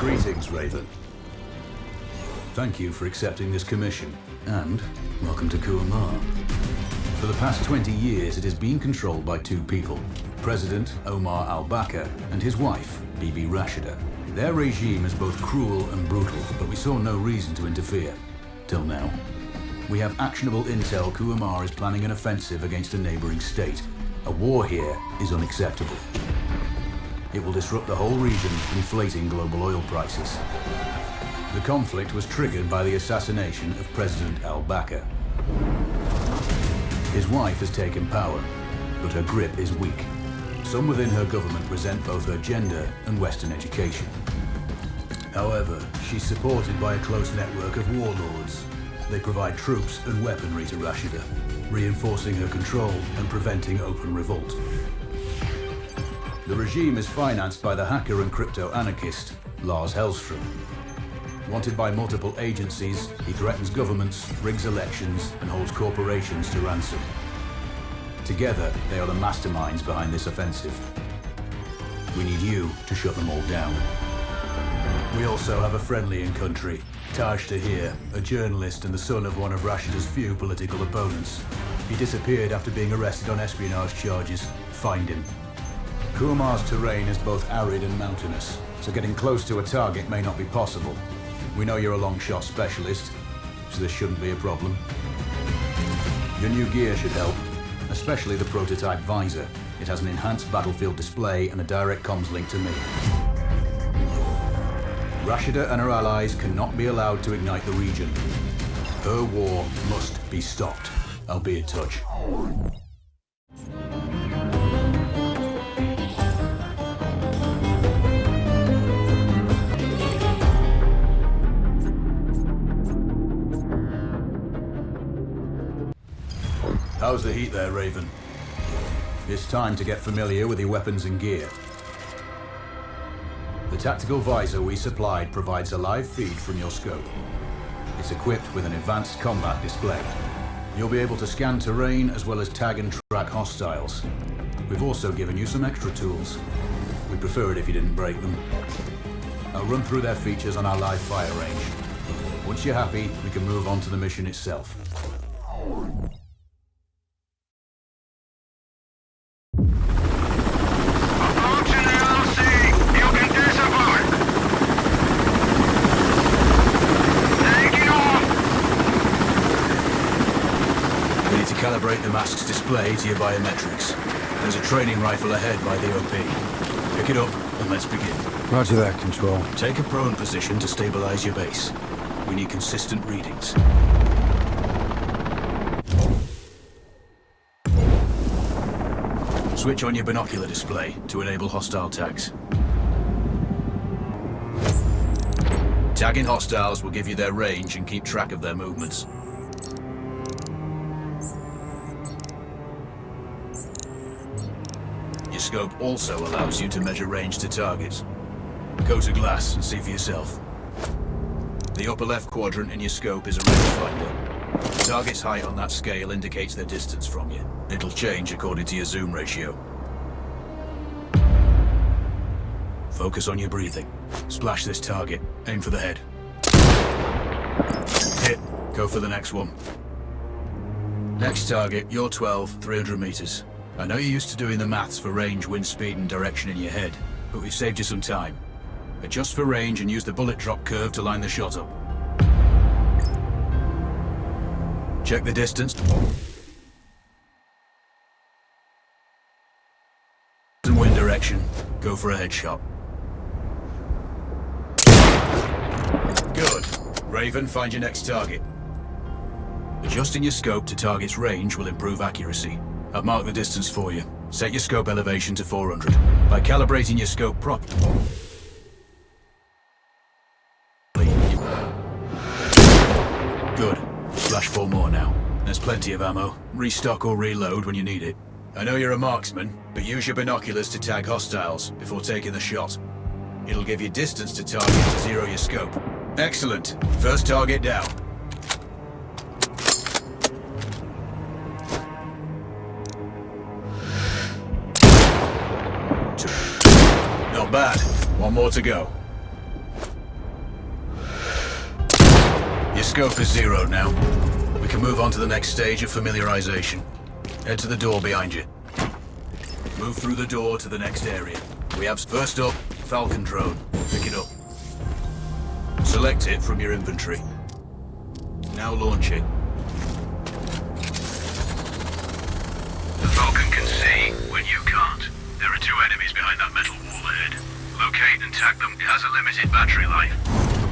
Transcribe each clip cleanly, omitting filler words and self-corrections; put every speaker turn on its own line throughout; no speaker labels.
Greetings, Raven. Thank you for accepting this commission, and welcome to Kuamar. For the past 20 years, it has been controlled by two people, President Omar al-Bakr and his wife, Bibi Rashida. Their regime is both cruel and brutal, but we saw no reason to interfere. Till now. We have actionable intel Kuamar is planning an offensive against a neighboring state. A war here is unacceptable. It will disrupt the whole region, inflating global oil prices. The conflict was triggered by the assassination of President al-Bakr. His wife has taken power, but her grip is weak. Some within her government resent both her gender and Western education. However, she's supported by a close network of warlords. They provide troops and weaponry to Rashida, reinforcing her control and preventing open revolt. The regime is financed by the hacker and crypto-anarchist, Lars Hellstrom. Wanted by multiple agencies, he threatens governments, rigs elections, and holds corporations to ransom. Together, they are the masterminds behind this offensive. We need you to shut them all down. We also have a friendly in country, Taj Tahir, a journalist and the son of one of Rashida's few political opponents. He disappeared after being arrested on espionage charges. Find him. Kuamar's terrain is both arid and mountainous, so getting close to a target may not be possible. We know you're a long-shot specialist, so this shouldn't be a problem. Your new gear should help, especially the prototype visor. It has an enhanced battlefield display and a direct comms link to me. Rashida and her allies cannot be allowed to ignite the region. Her war must be stopped. I'll be in touch. How's the heat there, Raven? It's time to get familiar with your weapons and gear. The tactical visor we supplied provides a live feed from your scope. It's equipped with an advanced combat display. You'll be able to scan terrain as well as tag and track hostiles. We've also given you some extra tools. We'd prefer it if you didn't break them. I'll run through their features on our live fire range. Once you're happy, we can move on to the mission itself. Calibrate the mask's display to your biometrics. There's a training rifle ahead by the OP. Pick it up and let's begin.
Roger that, Control.
Take a prone position to stabilize your base. We need consistent readings. Switch on your binocular display to enable hostile tags. Tagging hostiles will give you their range and keep track of their movements. Your scope also allows you to measure range to targets. Go to glass and see for yourself. The upper left quadrant in your scope is a rangefinder. The target's height on that scale indicates their distance from you. It'll change according to your zoom ratio. Focus on your breathing. Splash this target. Aim for the head. Hit. Go for the next one. Next target, you're 12, 300 meters. I know you're used to doing the maths for range, wind speed, and direction in your head, but we've saved you some time. Adjust for range and use the bullet drop curve to line the shot up. Check the distance. And wind direction. Go for a headshot. Good. Raven, find your next target. Adjusting your scope to target's range will improve accuracy. I've marked the distance for you. Set your scope elevation to 400. By calibrating your scope properly. Good. Flash 4 more now. There's plenty of ammo. Restock or reload when you need it. I know you're a marksman, but use your binoculars to tag hostiles before taking the shot. It'll give you distance to target to zero your scope. Excellent. First target down. Not bad. One more to go. Scope is zeroed now. We can move on to the next stage of familiarization. Head to the door behind you. Move through the door to the next area. We have first up, Falcon drone. Pick it up. Select it from your inventory. Now launch it.
The Falcon can see when you can't. There are 2 enemies behind that metal wall ahead. Locate and tag them. It has a limited battery life.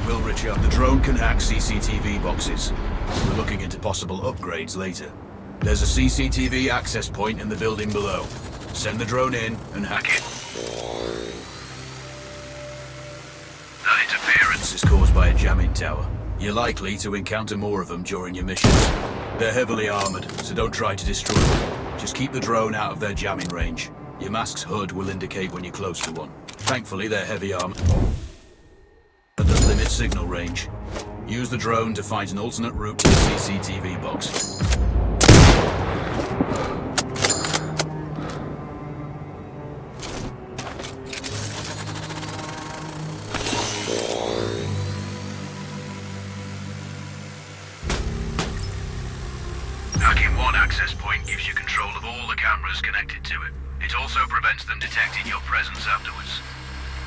Will Richard, the drone can hack CCTV boxes. We're looking into possible upgrades later. There's a CCTV access point in the building below. Send the drone in and hack it.
That interference
Is caused by a jamming tower. You're likely to encounter more of them during your missions. They're heavily armored, so don't try to destroy them. Just keep the drone out of their jamming range. Your mask's HUD will indicate when you're close to one. Thankfully, they're heavy armored at the limit signal range. Use the drone to find an alternate route to the CCTV box.
Hacking one access point gives you control of all the cameras connected to it. It also prevents them detecting your presence afterwards.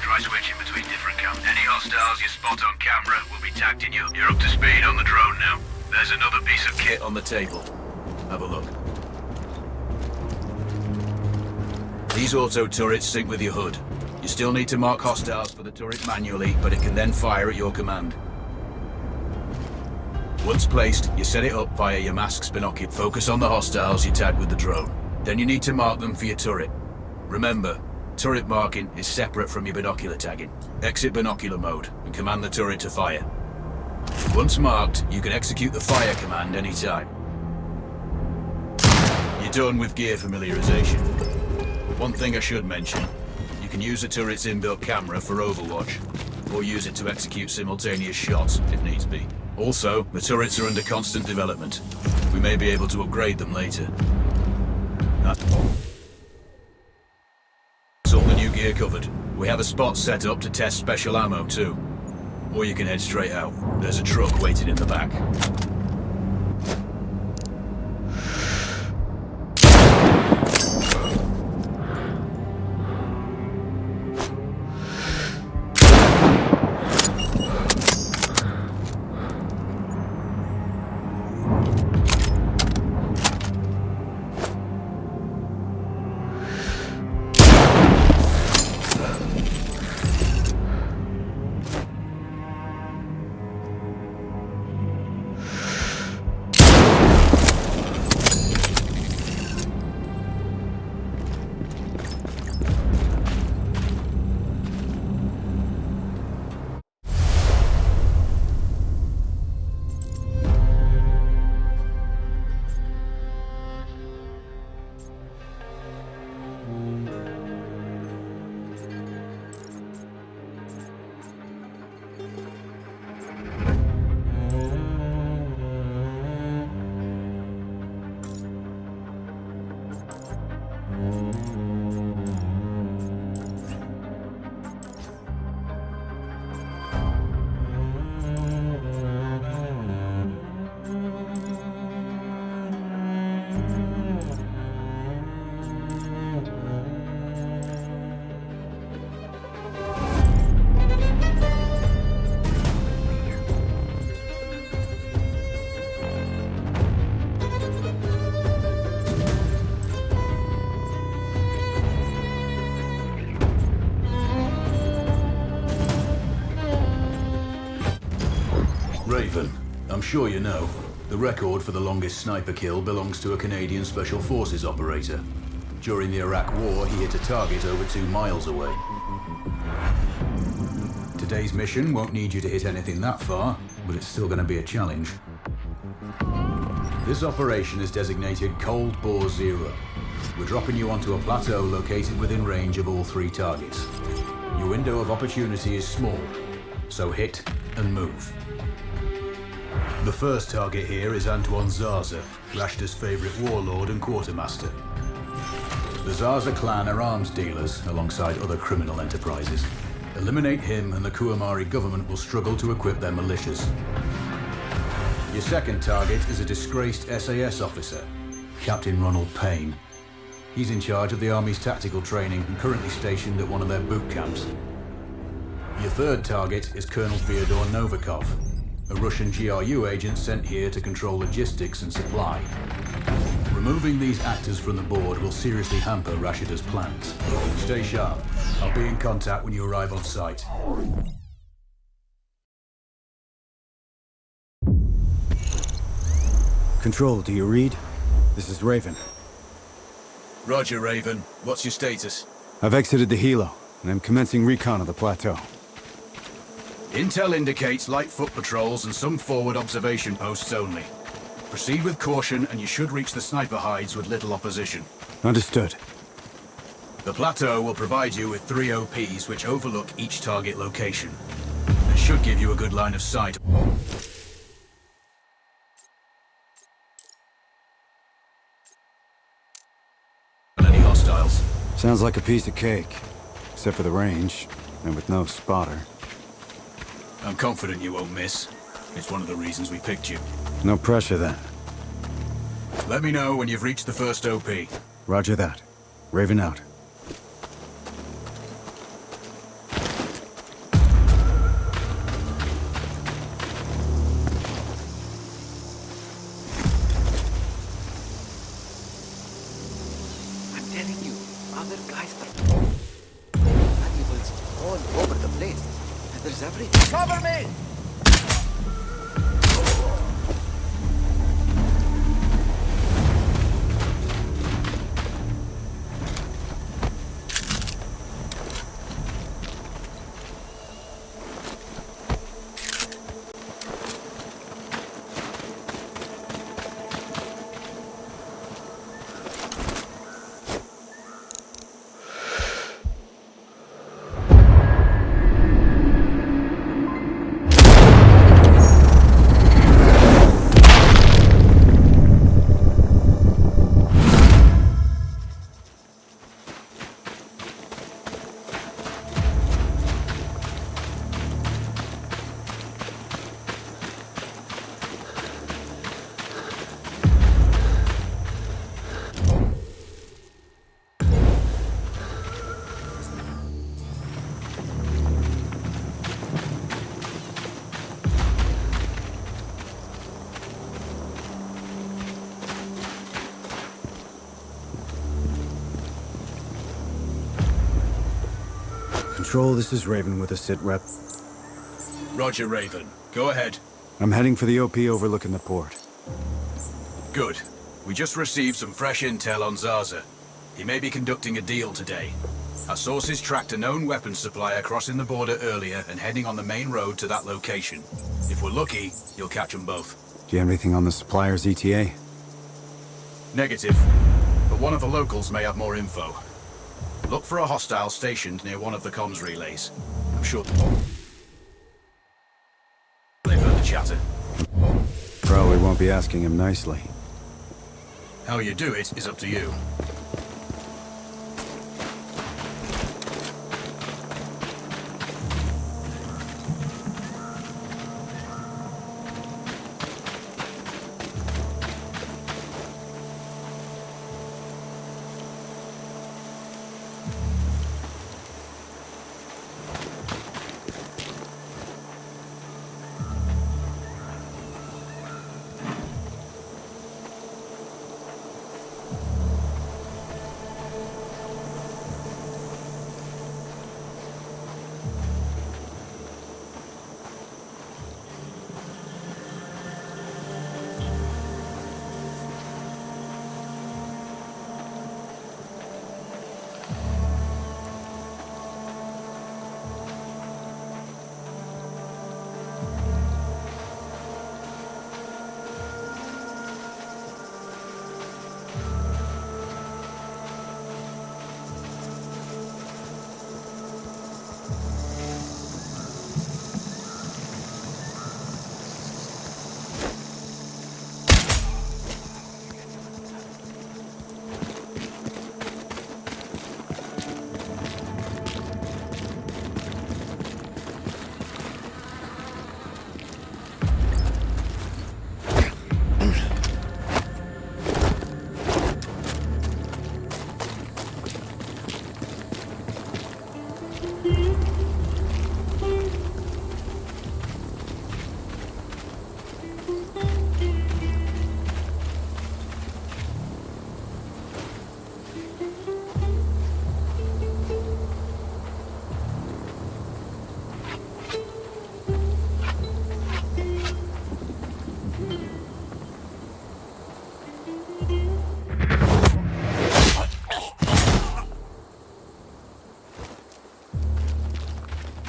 Try switching between different cameras. Any hostiles you spot on camera will be tagged in you. You're up to speed on the drone now. There's another piece of kit
On the table. Have a look. These auto turrets sync with your HUD. You still need to mark hostiles for the turret manually, but it can then fire at your command. Once placed, you set it up via your mask's binocular. Focus on the hostiles you tag with the drone. Then you need to mark them for your turret. Remember, turret marking is separate from your binocular tagging. Exit binocular mode and command the turret to fire. Once marked, you can execute the fire command anytime. You're done with gear familiarization. One thing I should mention, you can use the turret's inbuilt camera for overwatch, or use it to execute simultaneous shots if needs be. Also, the turrets are under constant development. We may be able to upgrade them later. That's all the new gear covered. We have a spot set up to test special ammo too. Or you can head straight out. There's a truck waiting in the back. Raven, I'm sure you know, the record for the longest sniper kill belongs to a Canadian Special Forces operator. During the Iraq War, he hit a target over 2 miles away. Today's mission won't need you to hit anything that far, but it's still going to be a challenge. This operation is designated Cold Bore Zero. We're dropping you onto a plateau located within range of all 3 targets. Your window of opportunity is small, so hit and move. The first target here is Antoine Zaza, Rashta's favorite warlord and quartermaster. The Zaza clan are arms dealers alongside other criminal enterprises. Eliminate him and the Kuamari government will struggle to equip their militias. Your second target is a disgraced SAS officer, Captain Ronald Payne. He's in charge of the Army's tactical training and currently stationed at one of their boot camps. Your third target is Colonel Fyodor Novikov, a Russian GRU agent sent here to control logistics and supply. Removing these actors from the board will seriously hamper Rashida's plans. Stay sharp. I'll be in contact when you arrive on site.
Control, do you read? This is Raven.
Roger, Raven. What's your status?
I've exited the helo, and I'm commencing recon of the plateau.
Intel indicates light foot patrols and some forward observation posts only. Proceed with caution and you should reach the sniper hides with little opposition.
Understood.
The plateau will provide you with 3 OPs which overlook each target location. It should give you a good line of sight. Any hostiles?
Sounds like a piece of cake. Except for the range, and with no spotter.
I'm confident you won't miss. It's one of the reasons we picked you.
No pressure then.
Let me know when you've reached the first OP.
Roger that. Raven out.
I'm telling you, other guys are valuables all over the place. And there's everything. Cover me!
Control, this is Raven with a sit rep.
Roger, Raven. Go ahead.
I'm heading for the OP overlooking the port.
Good. We just received some fresh intel on Zaza. He may be conducting a deal today. Our sources tracked a known weapons supplier crossing the border earlier and heading on the main road to that location. If we're lucky, you'll catch them both.
Do you have anything on the supplier's ETA?
Negative. But one of the locals may have more info. Look for a hostile stationed near one of the comms relays. I'm sure they've heard the chatter.
Probably won't be asking him nicely.
How you do it is up to you.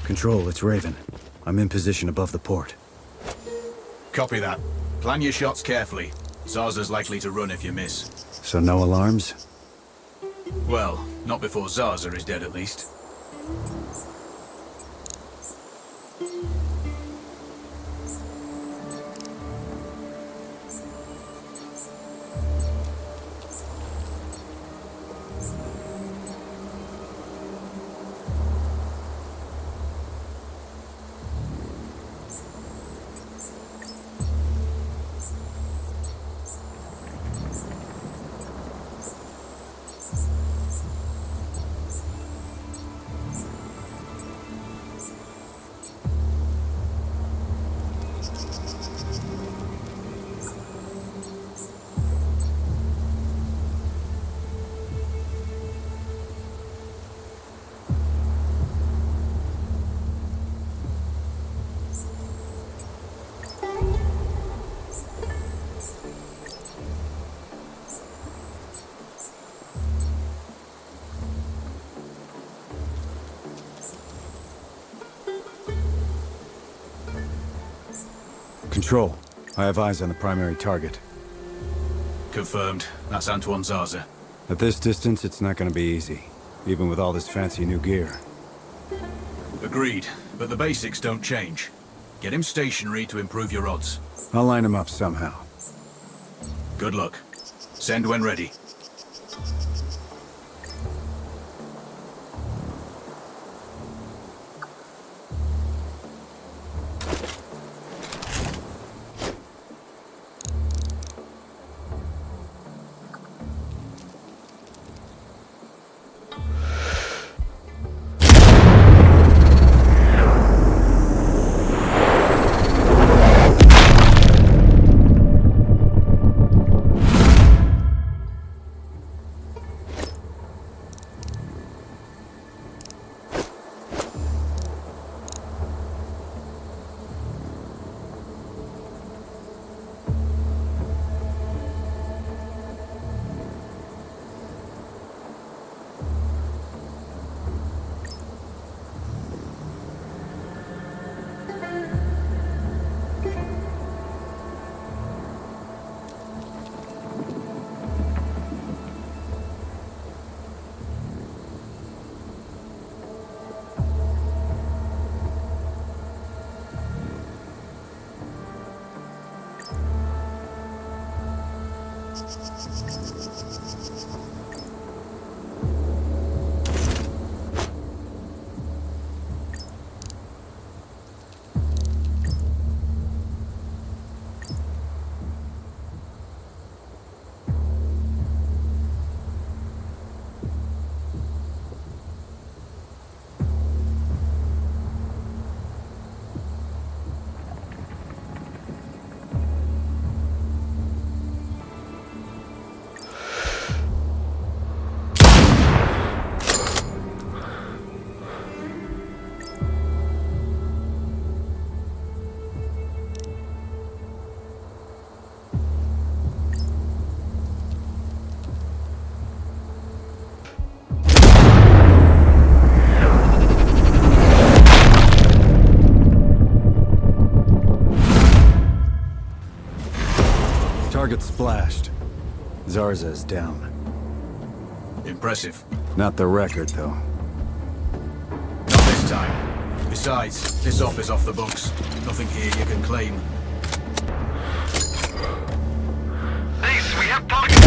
Control, it's Raven. I'm in position above the port.
Copy that. Plan your shots carefully. Zarza's likely to run if you miss.
So no alarms?
Well, not before Zarza is dead at least.
Control, I have eyes on the primary target.
Confirmed. That's Antoine Zarza.
At this distance, it's not gonna be easy, even with all this fancy new gear.
Agreed, but the basics don't change. Get him stationary to improve your odds.
I'll line him up somehow.
Good luck. Send when ready.
Target splashed. Zarza is down.
Impressive.
Not the record, though.
Not this time. Besides, this op is off the books. Nothing here you can claim.
Ace, we have target.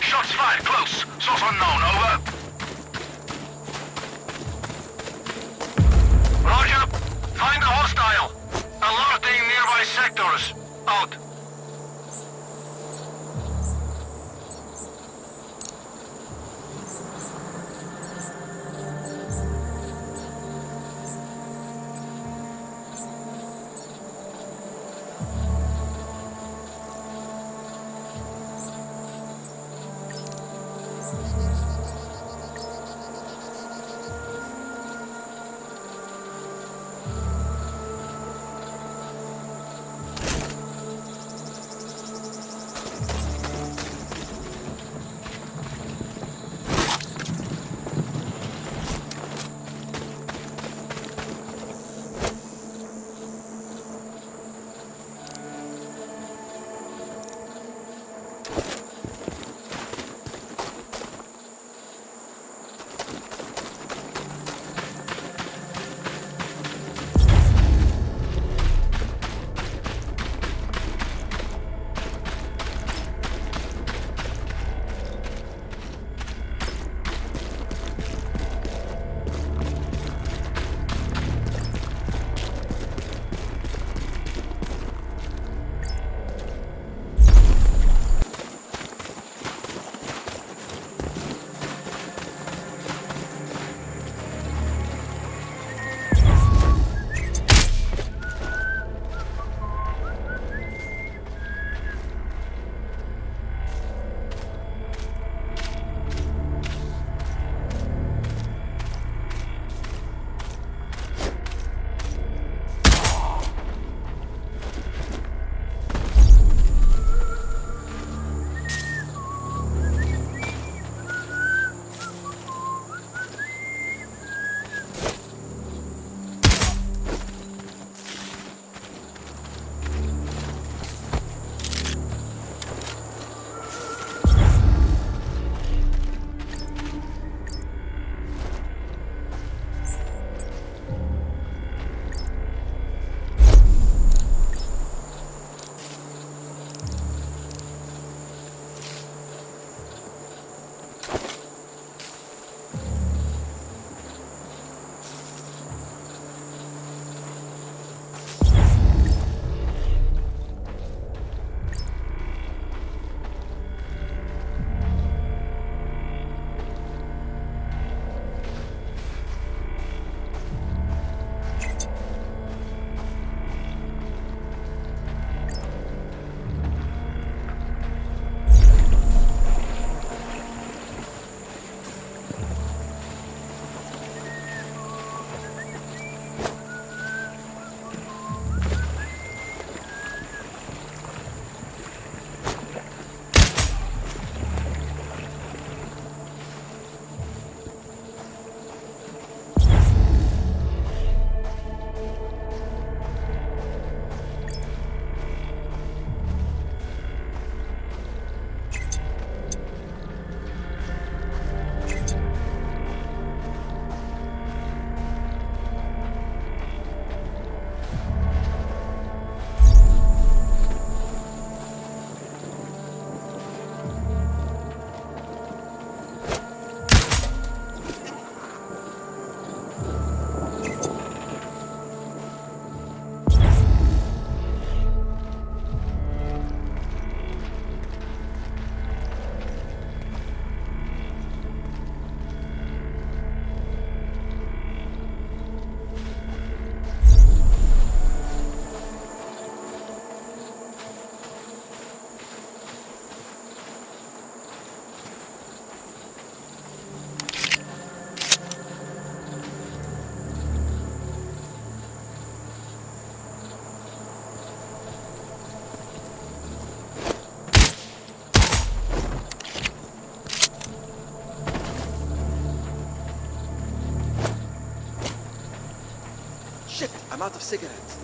Shots fired, close. Source unknown, over. Roger. Find a hostile. Alerting nearby sectors. Out.
Shit, I'm out of cigarettes.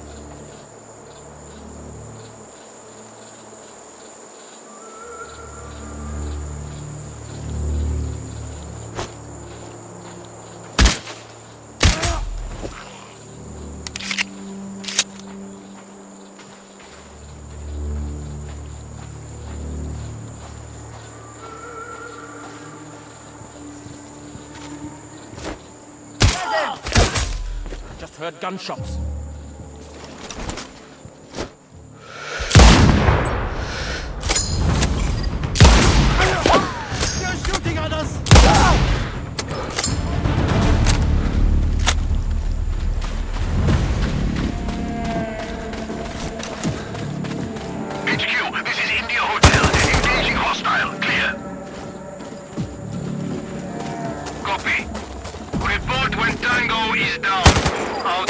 heard gunshots.
They're shooting at us!
HQ, this is India Hotel. Engaging hostile. Clear. Copy. Report when Tango is down. Out.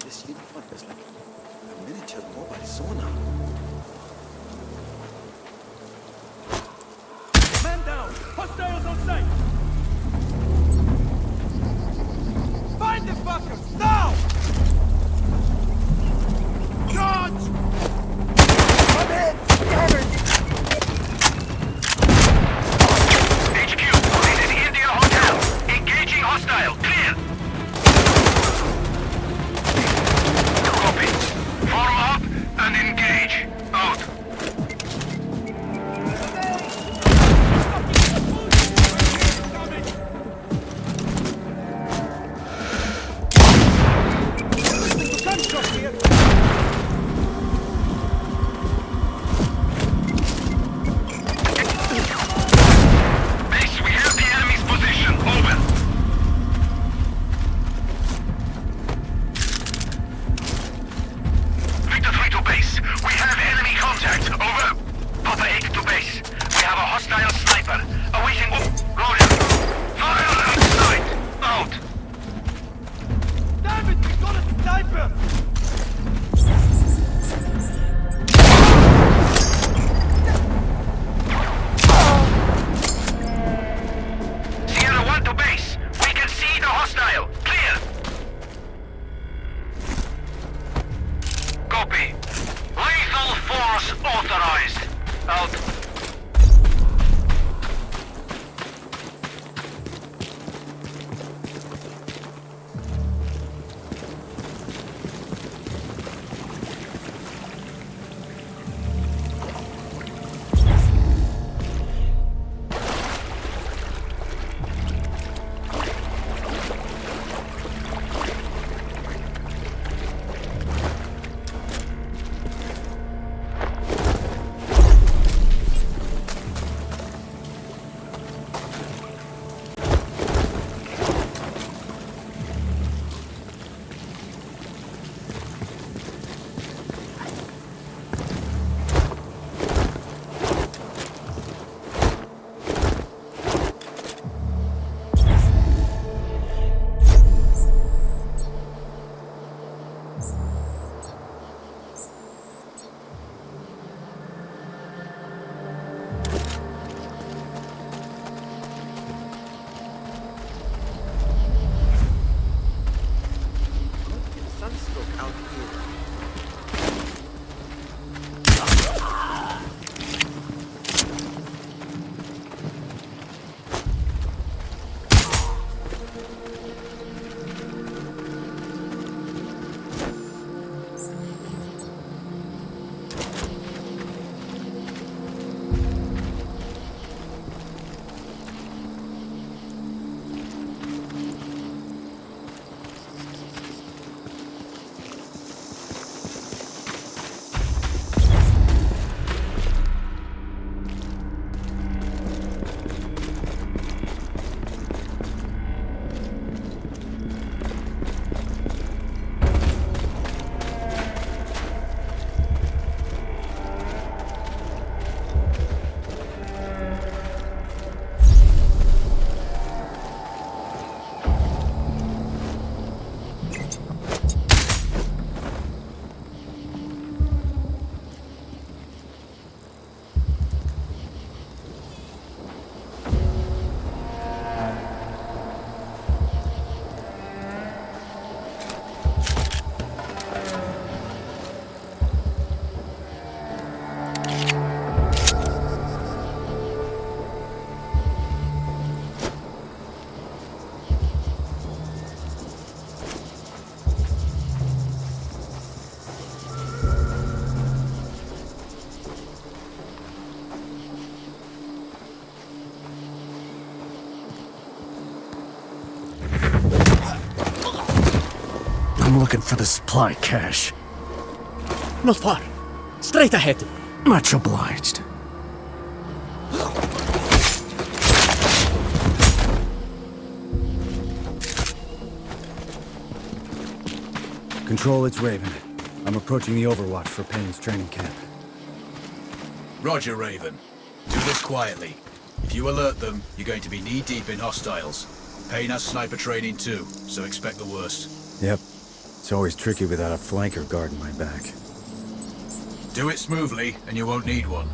This uniform is like a miniature mobile sauna.
Man down! Hostiles on sight! Find the fuckers! Now! Charge! Come in! Damn it!
HQ, this is India Hotel. Engaging hostile. Clear. Copy. Form up and engage. Out.
Gunshot here!
Base, we have the enemy's position. Over. Victor 3 to base. We have enemy contact. Over. Papa 8 to base. We have a hostile sniper. Awaiting... Roger. Fire and sight. Out.
Damn it! We got a sniper!
Sierra 1 to base. We can see the hostile. Clear. Copy. Lethal force authorized. Out.
Sunstroke out here.
I'm looking for the supply cache.
Not far. Straight ahead.
Much obliged.
Control, it's Raven. I'm approaching the Overwatch for Payne's training camp.
Roger, Raven. Do this quietly. If you alert them, you're going to be knee-deep in hostiles. Payne has sniper training too, so expect the worst.
Yep. It's always tricky without a flanker guarding my back.
Do it smoothly, and you won't need one.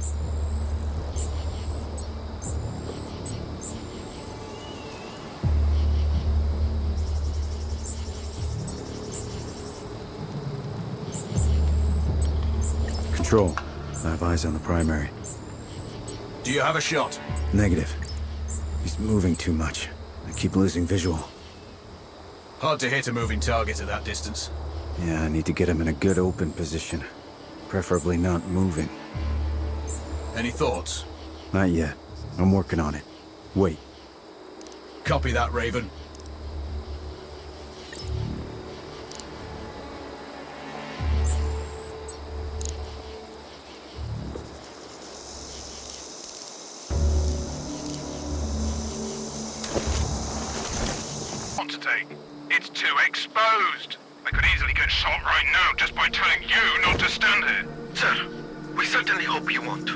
Control, I have eyes on the primary.
Do you have a shot?
Negative. He's moving too much. I keep losing visual.
Hard to hit a moving target at that distance.
Yeah, I need to get him in a good open position. Preferably not moving.
Any thoughts?
Not yet. I'm working on it. Wait.
Copy that, Raven.
Want to take? It's too exposed. I could easily get shot right now just by telling you not to stand here.
Sir, we certainly hope you won't.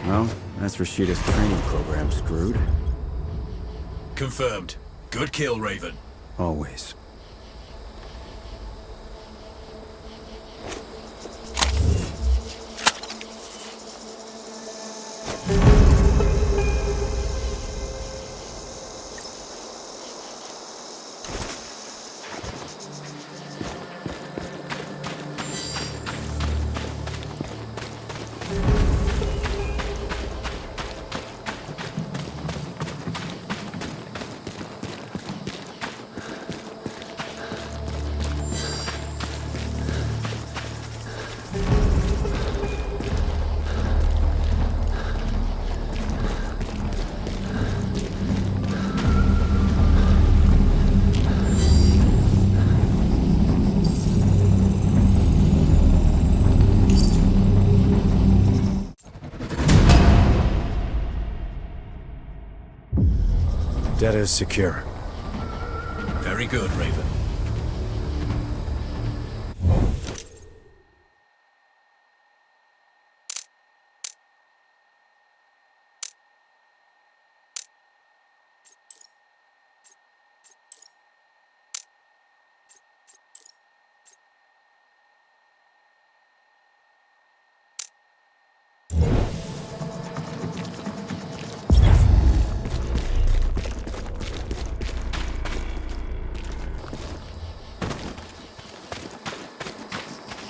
Well, that's Rashida's training program screwed.
Confirmed. Good kill, Raven.
Always. Data is secure.
Very good, Raven.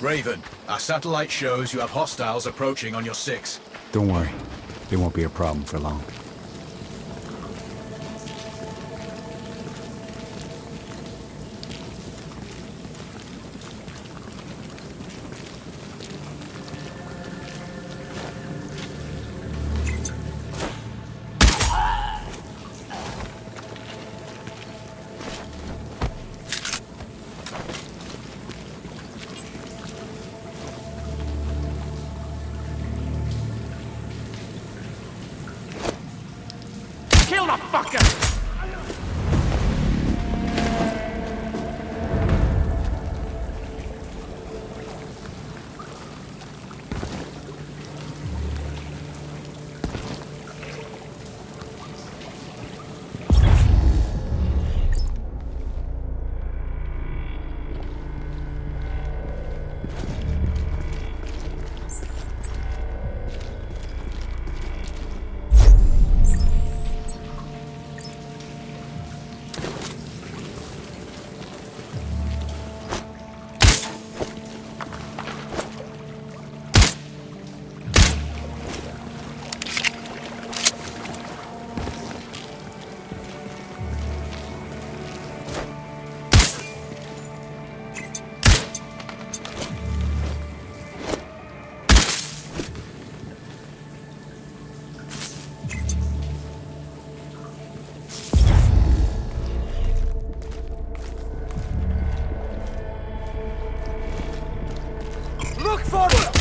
Raven, our satellite shows you have hostiles approaching on your 6.
Don't worry. They won't be a problem for long.
motherfucker! Look for it!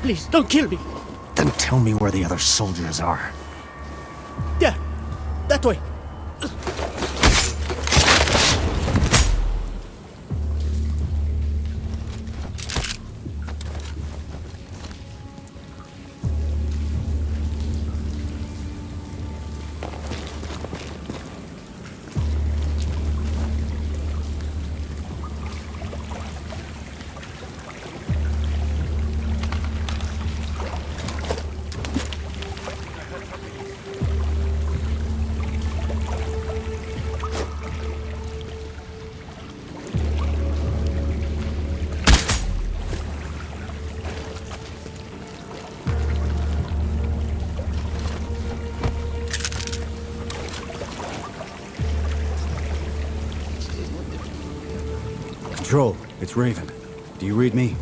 Please, don't kill me.
Then tell me where the other soldiers are.
There. That way.
Control, it's Raven. Do you read me?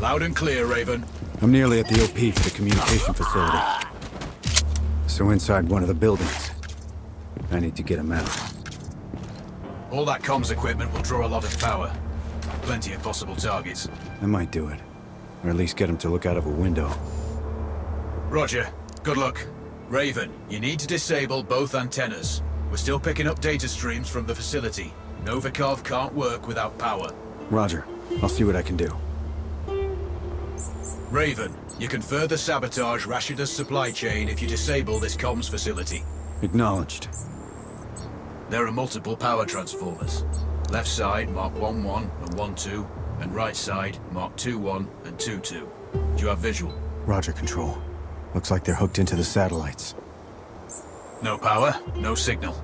Loud and clear, Raven.
I'm nearly at the OP for the communication facility. So inside one of the buildings. I need to get him out.
All that comms equipment will draw a lot of power. Plenty of possible targets.
I might do it. Or at least get him to look out of a window.
Roger. Good luck. Raven, you need to disable both antennas. We're still picking up data streams from the facility. Novikov can't work without power.
Roger. I'll see what I can do.
Raven, you can further sabotage Rashida's supply chain if you disable this comms facility.
Acknowledged.
There are multiple power transformers. Left side mark 1-1 and 1-2, and right side mark 2-1 and 2-2. Do you have visual?
Roger, Control. Looks like they're hooked into the satellites.
No power, no signal.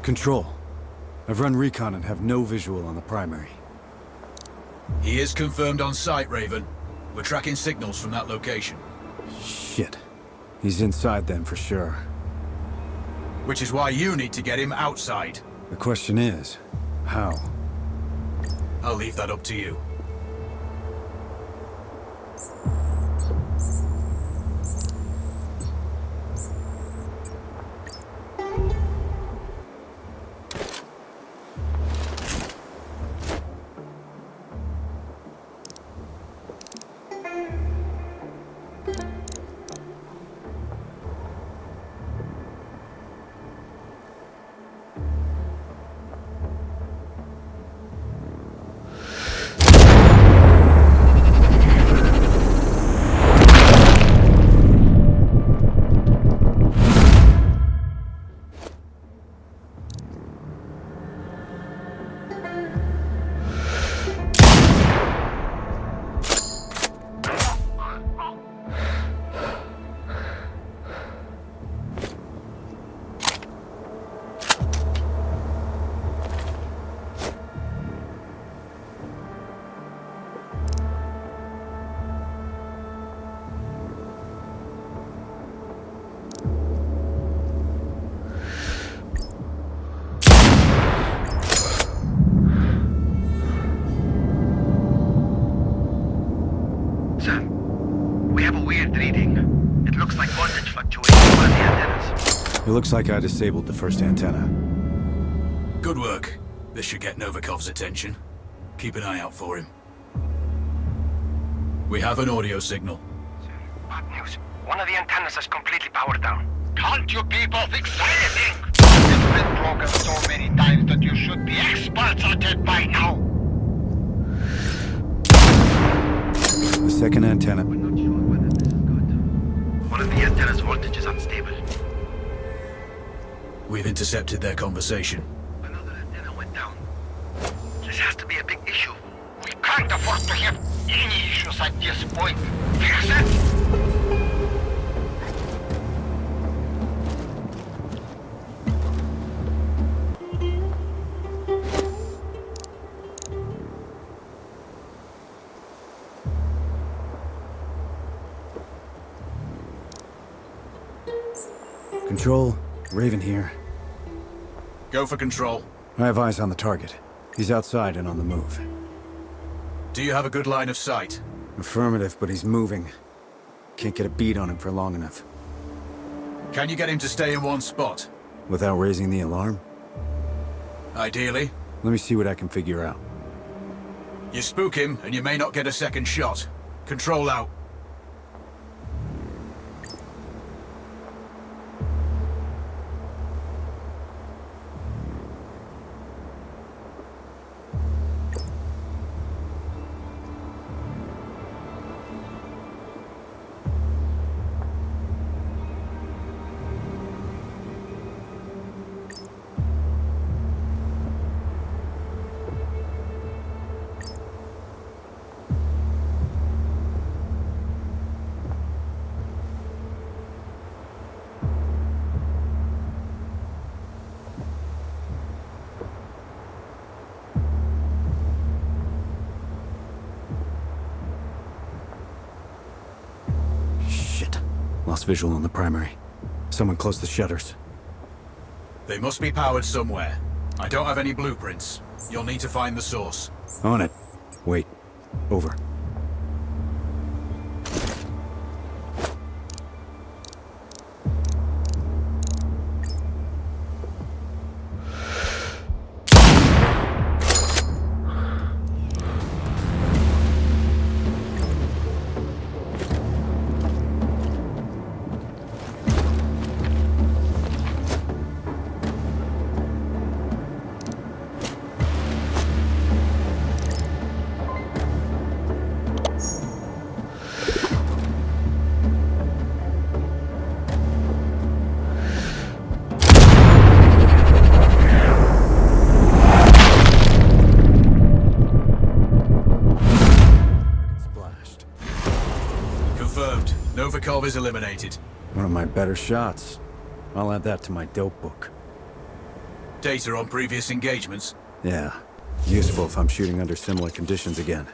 Control. I've run recon and have no visual on the primary.
He is confirmed on site, Raven. We're tracking signals from that location.
Shit. He's inside then for sure.
Which is why you need to get him outside.
The question is, how?
I'll leave that up to you.
have a weird reading. It looks like voltage fluctuations on the antennas.
It looks like I disabled the first antenna.
Good work. This should get Novikov's attention. Keep an eye out for him. We have an audio signal.
Bad news. One of the antennas is completely powered down. Can't you people fix anything? It's been broken so many times that you should be experts at it by now.
The second antenna.
We're not sure whether this is good. One of the antenna's voltage is unstable.
We've intercepted their conversation.
Another antenna went down. This has to be a big issue. We can't afford to have any issues at this point. Fix it!
Control, Raven here.
Go for control.
I have eyes on the target. He's outside and on the move.
Do you have a good line of sight?
Affirmative, but he's moving. Can't get a beat on him for long enough.
Can you get him to stay in one spot?
Without raising the alarm?
Ideally.
Let me see what I can figure out.
You spook him, and you may not get a second shot. Control out.
Lost visual on the primary. Someone close the shutters.
They must be powered somewhere. I don't have any blueprints. You'll need to find the source.
On it. Wait. Over.
Novikov is eliminated.
One of my better shots. I'll add that to my dope book.
Data on previous engagements?
Yeah. Useful if I'm shooting under similar conditions again.